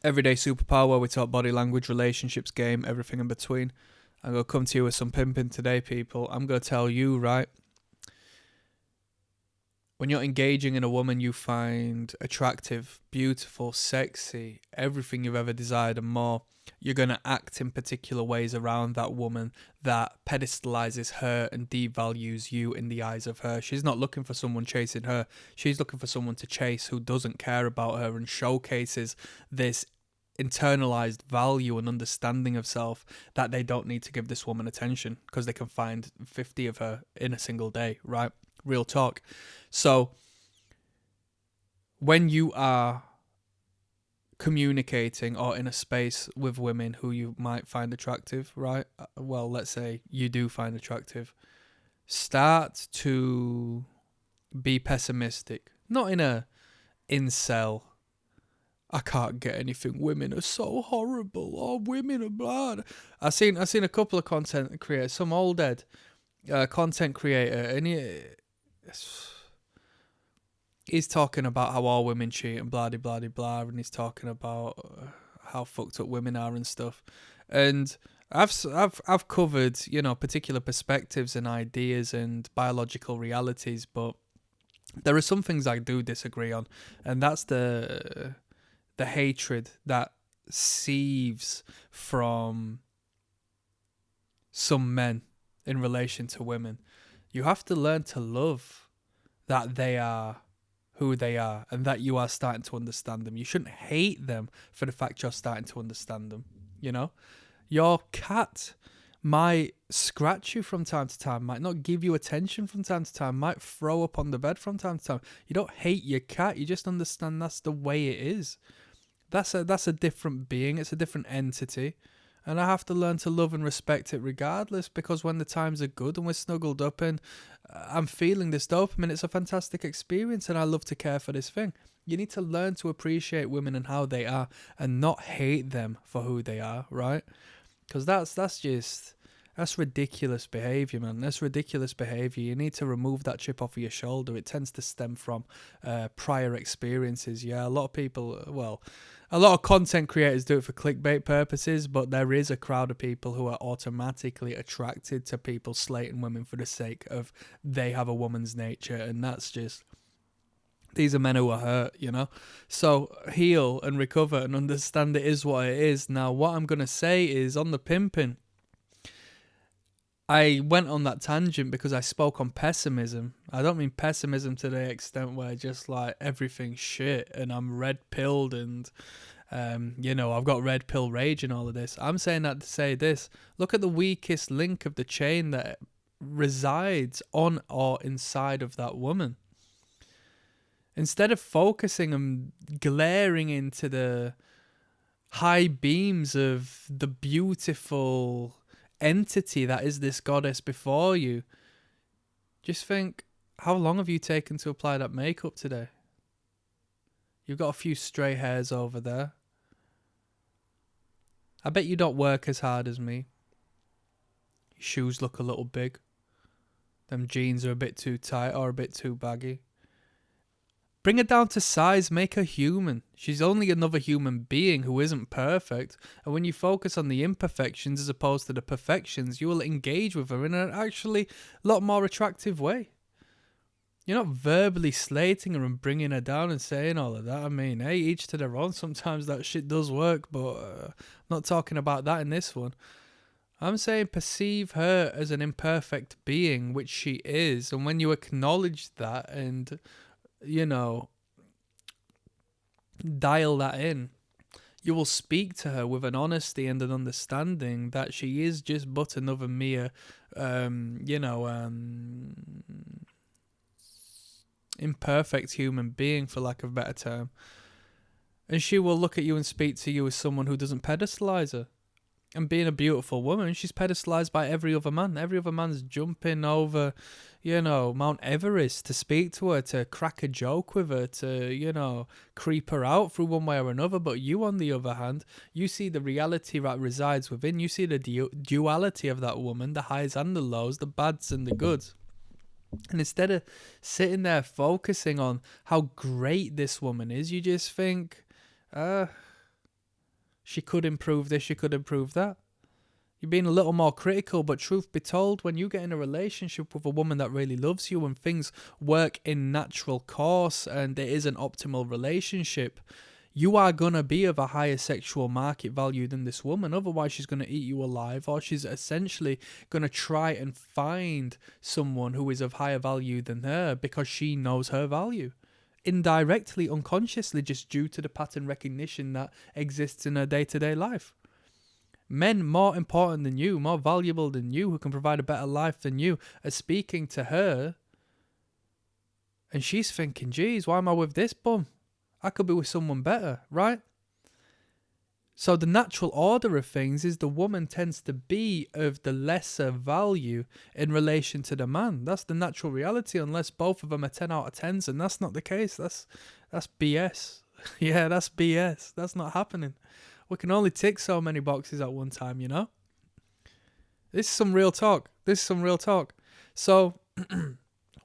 Everyday superpower where we talk body language, relationships, game, everything in between. I'm going to come to you with some pimping today, people. I'm going to tell you, right, when you're engaging in a woman you find attractive, beautiful, sexy, everything you've ever desired and more, you're going to act in particular ways around that woman that pedestalizes her and devalues you in the eyes of her. She's not looking for someone chasing her. She's looking for someone to chase who doesn't care about her and showcases this internalized value and understanding of self that they don't need to give this woman attention because they can find 50 of her in a single day, right? Real talk. So when you are communicating or in a space with women who you might find attractive, right? Well, let's say you do find attractive. Start to be pessimistic. Not in a incel, I can't get anything. Women are so horrible. Oh, women are bad. I've seen a couple of content creators, some old dead content creator, and he's talking about how all women cheat and blah blah blah blah, and he's talking about how fucked up women are and stuff. And I've covered, you know, particular perspectives and ideas and biological realities, but there are some things I do disagree on, and that's the hatred that sieves from some men in relation to women. You have to learn to love that they are who they are and that you are starting to understand them. You shouldn't hate them for the fact you're starting to understand them, you know? Your cat might scratch you from time to time, might not give you attention from time to time, might throw up on the bed from time to time. You don't hate your cat, you just understand that's the way it is. That's a different being, it's a different entity. And I have to learn to love and respect it regardless, because when the times are good and we're snuggled up and I'm feeling this dopamine, it's a fantastic experience and I love to care for this thing. You need to learn to appreciate women and how they are and not hate them for who they are, right? Because that's ridiculous behavior, man. That's ridiculous behavior. You need to remove that chip off of your shoulder. It tends to stem from prior experiences. Yeah, a lot of people, well, a lot of content creators do it for clickbait purposes, but there is a crowd of people who are automatically attracted to people slating women for the sake of they have a woman's nature, and that's just... These are men who are hurt, you know? So heal and recover and understand it is what it is. Now, what I'm going to say is on the pimping, I went on that tangent because I spoke on pessimism. I don't mean pessimism to the extent where just like everything's shit and I'm red-pilled and, you know, I've got red pill rage and all of this. I'm saying that to say this. Look at the weakest link of the chain that resides on or inside of that woman. Instead of focusing and glaring into the high beams of the beautiful entity that is this goddess before you, just think, how long have you taken to apply that makeup today? You've got a few stray hairs over there. I bet you don't work as hard as me. Your shoes look a little big. Them jeans are a bit too tight or a bit too baggy. Bring her down to size, make her human. She's only another human being who isn't perfect. And when you focus on the imperfections as opposed to the perfections, you will engage with her in an actually lot more attractive way. You're not verbally slating her and bringing her down and saying all of that. I mean, hey, each to their own. Sometimes that shit does work, but I'm not talking about that in this one. I'm saying perceive her as an imperfect being, which she is. And when you acknowledge that and... you know, dial that in, you will speak to her with an honesty and an understanding that she is just but another mere, imperfect human being, for lack of a better term. And she will look at you and speak to you as someone who doesn't pedestalize her. And being a beautiful woman, she's pedestalized by every other man. Every other man's jumping over, you know, Mount Everest to speak to her, to crack a joke with her, to, you know, creep her out through one way or another. But you, on the other hand, you see the reality that resides within. You see the duality of that woman, the highs and the lows, the bads and the goods. And instead of sitting there focusing on how great this woman is, you just think, She could improve this, she could improve that. You're being a little more critical, but truth be told, when you get in a relationship with a woman that really loves you and things work in natural course and it is an optimal relationship, you are going to be of a higher sexual market value than this woman. Otherwise, she's going to eat you alive, or she's essentially going to try and find someone who is of higher value than her because she knows her value. Indirectly, unconsciously, just due to the pattern recognition that exists in her day-to-day life. Men more important than you, more valuable than you, who can provide a better life than you, are speaking to her. And she's thinking, geez, why am I with this bum? I could be with someone better, right? So the natural order of things is the woman tends to be of the lesser value in relation to the man. That's the natural reality, unless both of them are 10 out of 10s, and that's not the case. That's BS. Yeah, that's BS. That's not happening. We can only tick so many boxes at one time, you know? This is some real talk. So,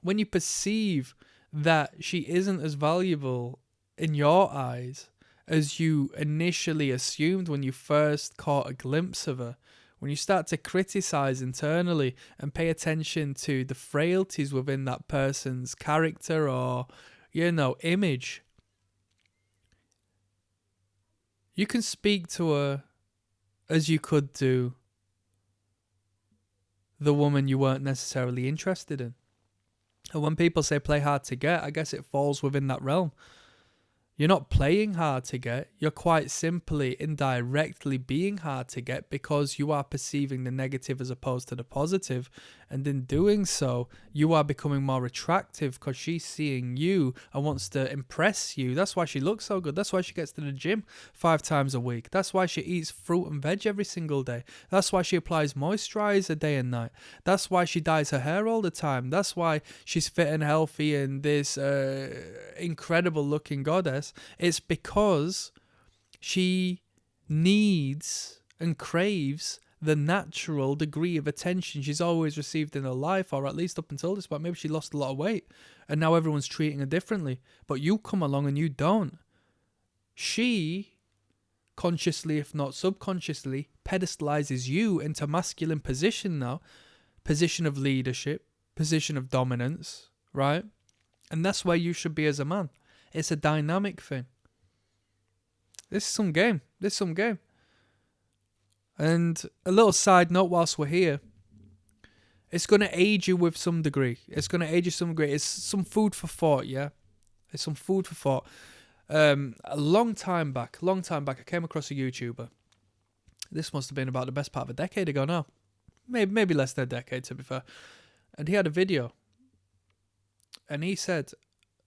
when you perceive that she isn't as valuable in your eyes as you initially assumed when you first caught a glimpse of her, when you start to criticize internally and pay attention to the frailties within that person's character or, image, you can speak to her as you could do the woman you weren't necessarily interested in. And when people say play hard to get, I guess it falls within that realm. You're not playing hard to get, you're quite simply indirectly being hard to get because you are perceiving the negative as opposed to the positive. And in doing so, you are becoming more attractive because she's seeing you and wants to impress you. That's why she looks so good. That's why she gets to the gym 5 times a week. That's why she eats fruit and veg every single day. That's why she applies moisturizer day and night. That's why she dyes her hair all the time. That's why she's fit and healthy and this incredible looking goddess. It's because she needs and craves the natural degree of attention she's always received in her life, or at least up until this point. Maybe she lost a lot of weight and now everyone's treating her differently, but you come along and you don't. She, consciously if not subconsciously, pedestalizes you into masculine position now, position of leadership, position of dominance, right? And that's where you should be as a man. It's a dynamic thing. This is some game. And a little side note whilst we're here. It's going to aid you with some degree. It's some food for thought, yeah? It's some food for thought. A long time back, I came across a YouTuber. This must have been about the best part of a decade ago now. Maybe less than a decade, to be fair. And he had a video. And he said...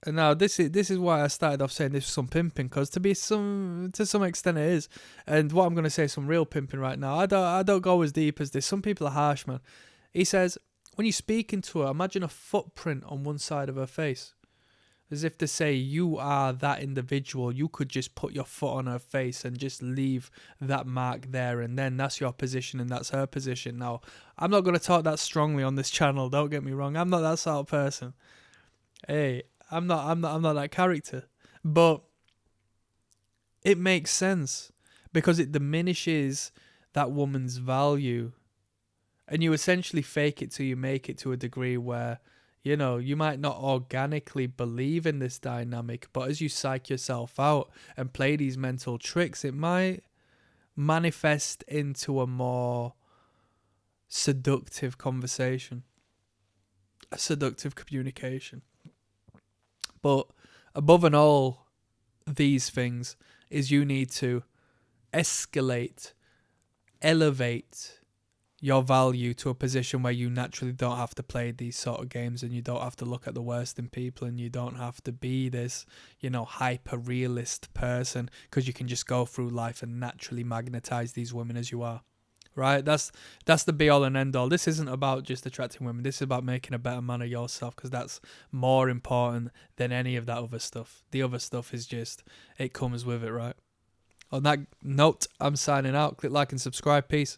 And now this is why I started off saying this was some pimping, because to some extent it is. And what I'm going to say is some real pimping right now. I don't go as deep as this. Some people are harsh, man. He says, when you're speaking to her, imagine a footprint on one side of her face. As if to say, you are that individual. You could just put your foot on her face and just leave that mark there. And then that's your position and that's her position. Now, I'm not going to talk that strongly on this channel. Don't get me wrong. I'm not that sort of person. Hey, I'm not that character, but it makes sense because it diminishes that woman's value, and you essentially fake it till you make it to a degree where, you might not organically believe in this dynamic, but as you psych yourself out and play these mental tricks, it might manifest into a more seductive conversation, a seductive communication. But above and all these things is you need to escalate, elevate your value to a position where you naturally don't have to play these sort of games, and you don't have to look at the worst in people, and you don't have to be this, hyper-realist person, because you can just go through life and naturally magnetize these women as you are. Right, that's the be all and end all. This isn't about just attracting women. This is about making a better man of yourself, because that's more important than any of that other stuff. The other stuff is just, it comes with it, right? On that note, I'm signing out. Click like and subscribe. Peace.